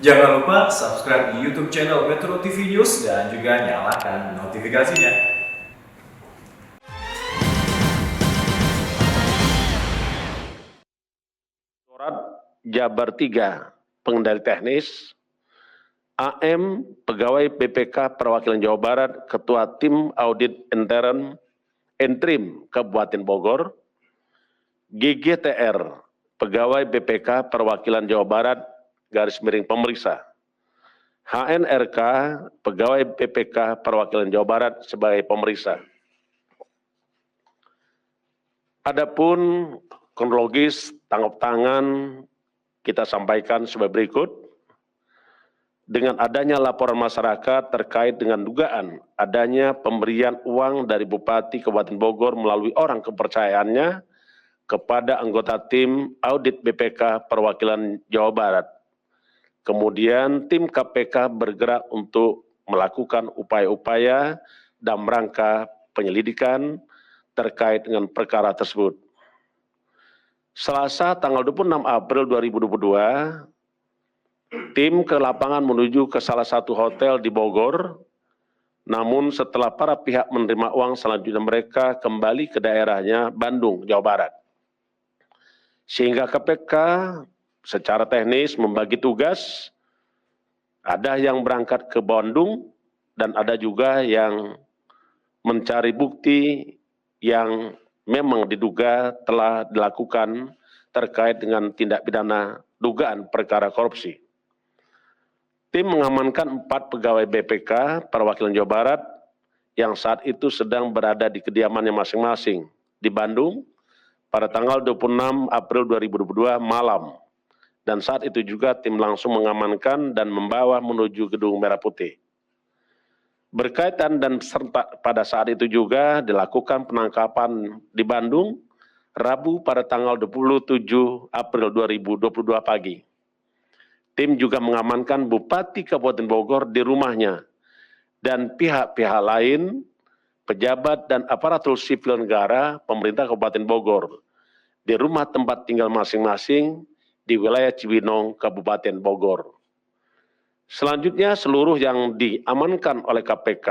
Jangan lupa subscribe di YouTube channel Metro TV News dan juga nyalakan notifikasinya. Surat Jabar 3, Pengendali Teknis, AM, Pegawai BPK Perwakilan Jawa Barat, Ketua Tim Audit Interim Kabupaten Bogor, GGTR, Pegawai BPK Perwakilan Jawa Barat, _pemeriksa, HNRK, Pegawai BPK Perwakilan Jawa Barat sebagai pemeriksa. Adapun kronologis tangkap tangan kita sampaikan sebagai berikut. Dengan adanya laporan masyarakat terkait dengan dugaan adanya pemberian uang dari Bupati Kabupaten Bogor melalui orang kepercayaannya kepada anggota tim audit BPK Perwakilan Jawa Barat. Kemudian tim KPK bergerak untuk melakukan upaya-upaya dalam rangka penyelidikan terkait dengan perkara tersebut. Selasa tanggal 26 April 2022, tim ke lapangan menuju ke salah satu hotel di Bogor, namun setelah para pihak menerima uang, selanjutnya mereka kembali ke daerahnya Bandung, Jawa Barat. Sehingga KPK secara teknis membagi tugas, ada yang berangkat ke Bandung dan ada juga yang mencari bukti yang memang diduga telah dilakukan terkait dengan tindak pidana dugaan perkara korupsi. Tim mengamankan 4 pegawai BPK Perwakilan Jawa Barat yang saat itu sedang berada di kediamannya masing-masing di Bandung pada tanggal 26 April 2022 malam. Dan saat itu juga tim langsung mengamankan dan membawa menuju Gedung Merah Putih. Berkaitan dan serta pada saat itu juga dilakukan penangkapan di Bandung Rabu pada tanggal 27 April 2022 pagi. Tim juga mengamankan Bupati Kabupaten Bogor di rumahnya dan pihak-pihak lain, pejabat dan aparatur sipil negara pemerintah Kabupaten Bogor di rumah tempat tinggal masing-masing di wilayah Cibinong, Kabupaten Bogor. Selanjutnya seluruh yang diamankan oleh KPK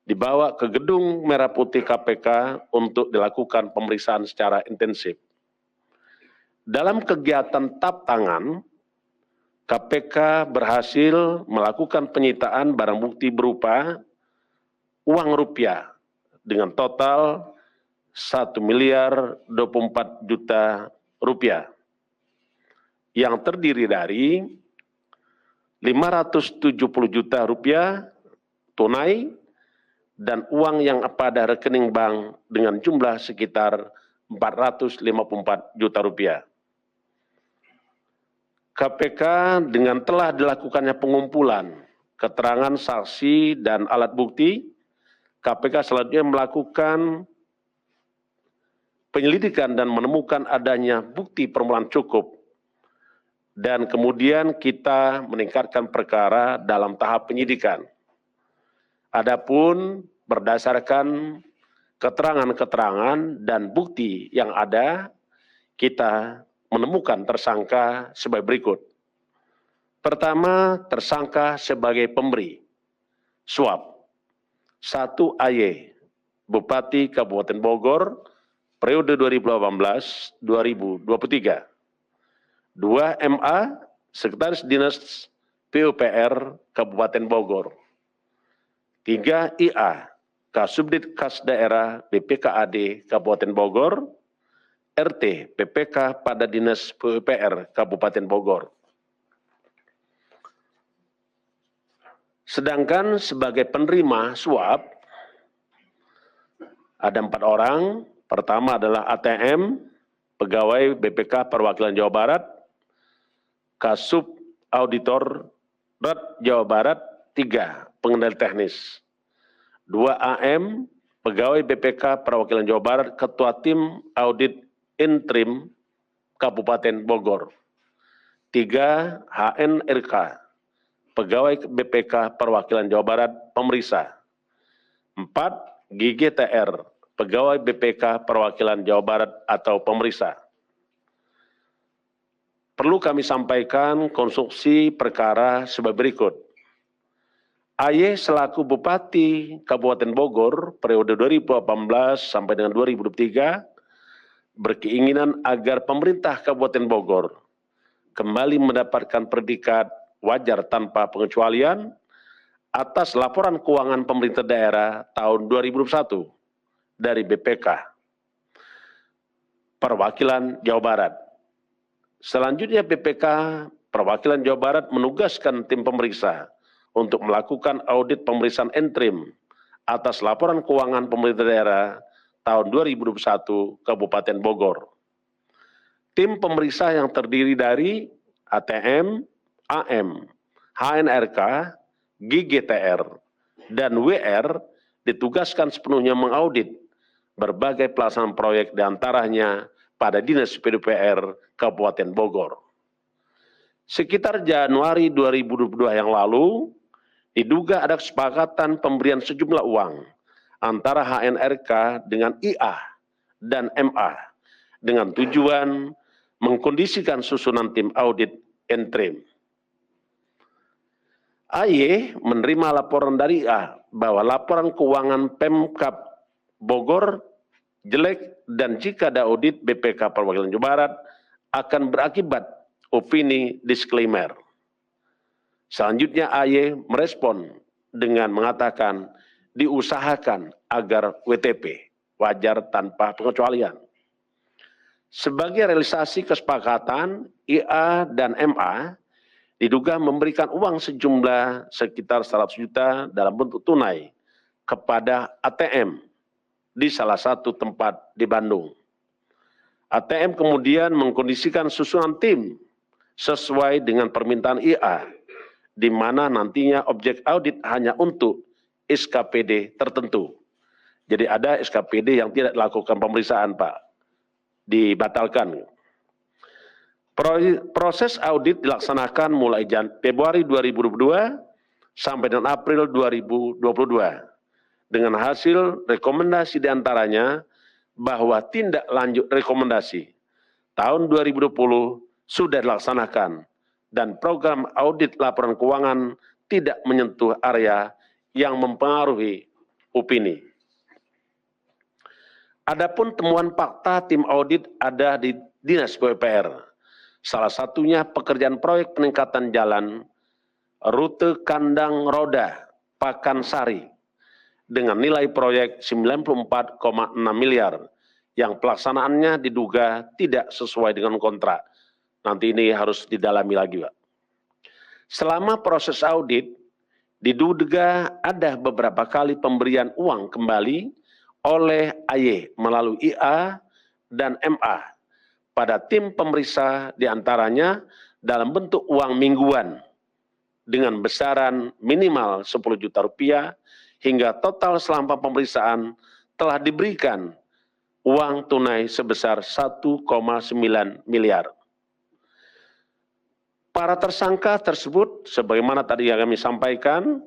dibawa ke Gedung Merah Putih KPK untuk dilakukan pemeriksaan secara intensif. Dalam kegiatan tap tangan, KPK berhasil melakukan penyitaan barang bukti berupa uang rupiah dengan total 1.024.000.000 rupiah yang terdiri dari 570 juta rupiah tunai dan uang yang pada rekening bank dengan jumlah sekitar 454 juta rupiah. KPK dengan telah dilakukannya pengumpulan keterangan saksi dan alat bukti, KPK selanjutnya melakukan penyelidikan dan menemukan adanya bukti permulaan cukup. Dan kemudian kita meningkatkan perkara dalam tahap penyidikan. Adapun berdasarkan keterangan-keterangan dan bukti yang ada, kita menemukan tersangka sebagai berikut. Pertama, tersangka sebagai pemberi suap. 1 AY, Bupati Kabupaten Bogor, periode 2018-2023. 2 MA, Sekretaris Dinas PUPR Kabupaten Bogor. 3 IA, Kasubdit Kas Daerah BPKAD Kabupaten Bogor, RT PPK pada Dinas PUPR Kabupaten Bogor. Sedangkan sebagai penerima suap, ada 4 orang. Pertama adalah ATM, Pegawai BPK Perwakilan Jawa Barat, Kasub Auditor Jawa Barat, 3 pengendali teknis. 2 AM, Pegawai BPK Perwakilan Jawa Barat, Ketua Tim Audit Interim Kabupaten Bogor. 3 HNRK, Pegawai BPK Perwakilan Jawa Barat, pemeriksa. 4 GGTR, Pegawai BPK Perwakilan Jawa Barat atau pemeriksa. perlu kami sampaikan konstruksi perkara sebagai berikut. AY selaku Bupati Kabupaten Bogor periode 2018 sampai dengan 2023 berkeinginan agar pemerintah Kabupaten Bogor kembali mendapatkan predikat wajar tanpa pengecualian atas laporan keuangan pemerintah daerah tahun 2021 dari BPK Perwakilan Jawa Barat. Selanjutnya BPK Perwakilan Jawa Barat menugaskan tim pemeriksa untuk melakukan audit pemeriksaan interim atas laporan keuangan pemerintah daerah tahun 2021 Kabupaten Bogor. Tim pemeriksa yang terdiri dari ATM, AM, HNRK, GGTR, dan WR ditugaskan sepenuhnya mengaudit berbagai pelaksanaan proyek diantaranya pada Dinas PUPR Kabupaten Bogor. Sekitar Januari 2022 yang lalu, diduga ada kesepakatan pemberian sejumlah uang antara HNRK dengan IA dan MA dengan tujuan mengkondisikan susunan tim audit interim. AY menerima laporan dari IA bahwa laporan keuangan Pemkab Bogor jelek dan jika ada audit BPK Perwakilan Jawa Barat akan berakibat opini disclaimer. Selanjutnya AY merespon dengan mengatakan diusahakan agar WTP wajar tanpa pengecualian. Sebagai realisasi kesepakatan, IA dan MA diduga memberikan uang sejumlah sekitar 100 juta dalam bentuk tunai kepada ATM di salah satu tempat di Bandung. ATM kemudian mengkondisikan susunan tim sesuai dengan permintaan IA, di mana nantinya objek audit hanya untuk SKPD tertentu. Jadi ada SKPD yang tidak dilakukan pemeriksaan, Pak, dibatalkan. Proses audit dilaksanakan mulai Februari 2022 sampai dengan April 2022. Dengan hasil rekomendasi diantaranya bahwa tindak lanjut rekomendasi tahun 2020 sudah dilaksanakan dan program audit laporan keuangan tidak menyentuh area yang mempengaruhi opini. Adapun temuan fakta tim audit ada di Dinas PUPR. Salah satunya pekerjaan proyek peningkatan jalan rute Kandang Roda Pakansari dengan nilai proyek 94,6 miliar yang pelaksanaannya diduga tidak sesuai dengan kontrak. Nanti ini harus didalami lagi, Pak. Selama proses audit, diduga ada beberapa kali pemberian uang kembali oleh AY melalui IA dan MA pada tim pemeriksa diantaranya dalam bentuk uang mingguan dengan besaran minimal 10 juta rupiah hingga total selama pemeriksaan telah diberikan uang tunai sebesar 1,9 miliar. Para tersangka tersebut sebagaimana tadi yang kami sampaikan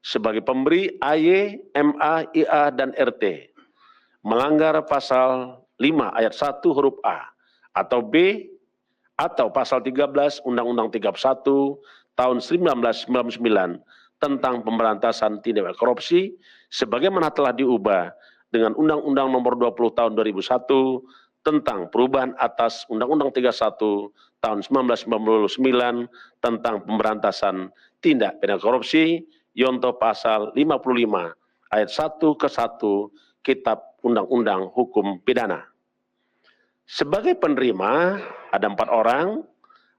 sebagai pemberi AY, MA, IA, dan RT melanggar pasal 5 ayat 1 huruf A atau B atau pasal 13 Undang-Undang 31 tahun 1999 tentang pemberantasan tindak pidana korupsi sebagaimana telah diubah dengan Undang-Undang Nomor 20 Tahun 2001 tentang perubahan atas Undang-Undang 31 tahun 1999 tentang pemberantasan tindak pidana korupsi, yonto pasal 55 ayat 1 ke 1 Kitab Undang-Undang Hukum Pidana. Sebagai penerima ada 4 orang,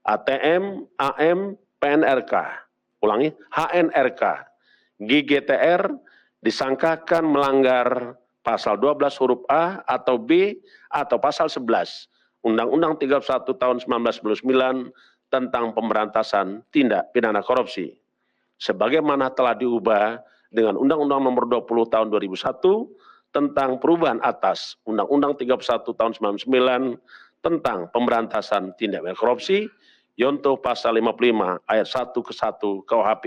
ATM, AM, PNRK, ulangi, HNRK, GGTR disangkakan melanggar pasal 12 huruf A atau B atau pasal 11 Undang-Undang 31 tahun 1999 tentang pemberantasan tindak pidana korupsi. Sebagaimana telah diubah dengan Undang-Undang Nomor 20 tahun 2001 tentang perubahan atas Undang-Undang 31 tahun 1999 tentang pemberantasan tindak pidana korupsi, yonto pasal 55 ayat 1 ke 1 KUHP.